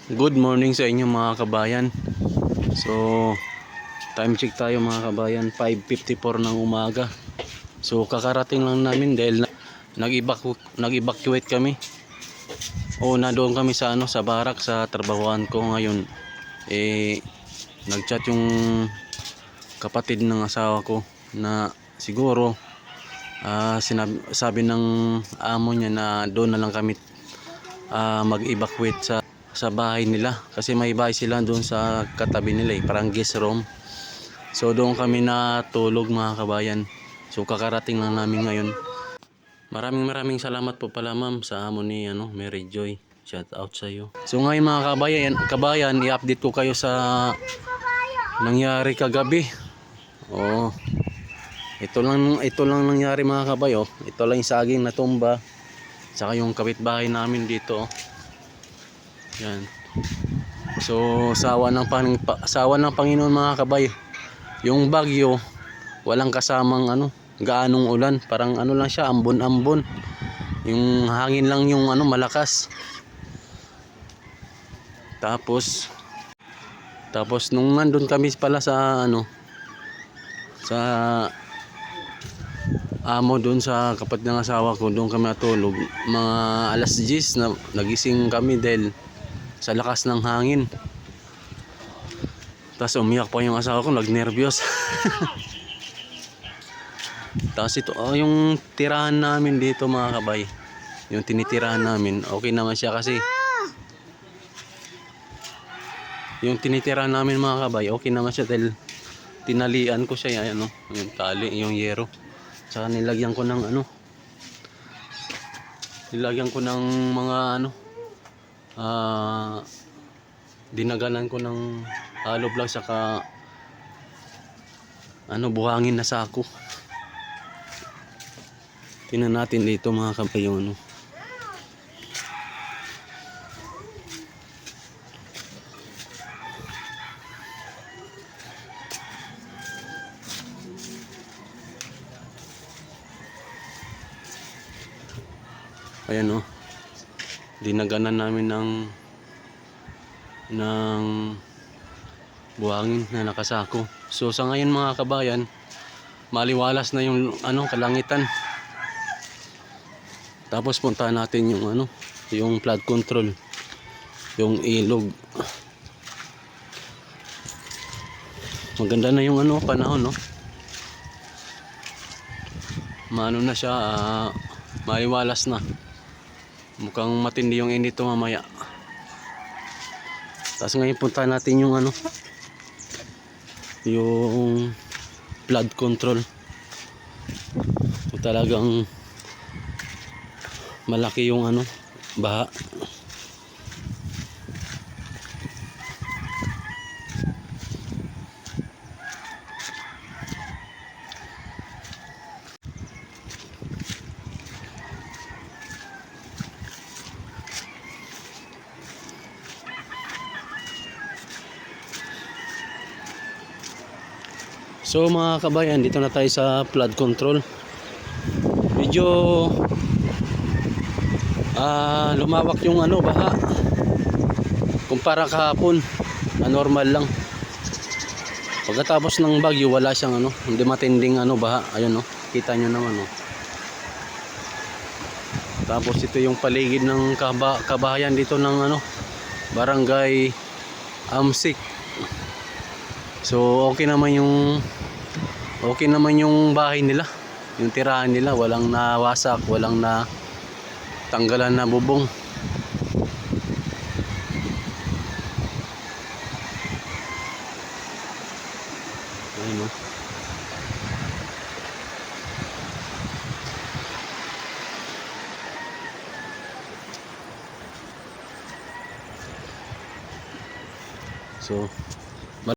Good morning sa inyo mga kabayan. So, time check tayo mga kabayan, 5:54 ng umaga. So, kakarating lang namin dahil nag-evacuate kami. O na doon kami sa sa barak sa trabahoan ko ngayon. Nagchat yung kapatid ng asawa ko na siguro sabi ng amo niya na doon na lang kami mag-evacuate sa bahay nila kasi may bahay sila doon sa katabi nila parang guest room. So doon kami natulog mga kabayan. So kakarating lang namin ngayon. Maraming salamat po pala ma'am sa amo ni Mary Joy. Shout out sa iyo. So ngayon mga kabayan, i-update ko kayo sa nangyari kagabi. Oh. Ito lang nangyari mga kabayo. Ito lang yung saging na tumba. Saka yung kapitbahay namin dito. Yan. So sawa ng Panginoon mga kabay. Yung bagyo walang kasamang gaanong ulan, parang lang siya, ambon-ambon. Yung hangin lang yung malakas. Tapos nung nandun kami pala sa sa amo doon sa kapatid ng asawa ko, doon kami natulog. Mga alas 10 na nagising kami dahil sa lakas ng hangin. Tapos umiyak pa yung asawa ko, nagnervyos. Tapos ito, yung tirahan namin dito mga kabay. Yung tinitirahan namin, okay naman siya kasi. Yung tinitirahan namin mga kabay, okay naman siya dahil tinalian ko siya yung tali, yung yero. Saka nilagyan ko ng mga dinaganan ko ng hollow block saka buhangin na sako. Tingnan natin dito mga kabayo. Ayan dinaganan namin ng buhangin na nakasako. So sa ngayon mga kabayan, maliwalas na yung kalangitan. Tapos puntahan natin yung flood control, yung ilog. Maganda na yung panahon na siya, maliwalas na. Mukhang matindi yung init mamaya. Tapos ngayon puntahan natin yung yung flood control. Talagang malaki yung baha. So mga kabayan, dito na tayo sa flood control. Medyo lumawak yung baha kumpara kahapon. Normal lang. Pagkatapos ng bagyo wala siyang hindi matinding baha. Ayun kita nyo naman Tapos ito yung paligid ng kabahayan dito ng Barangay Amsik. So okay naman yung bahay nila, yung tirahan nila, walang nawasak, walang na tanggalan na bubong. Ayun So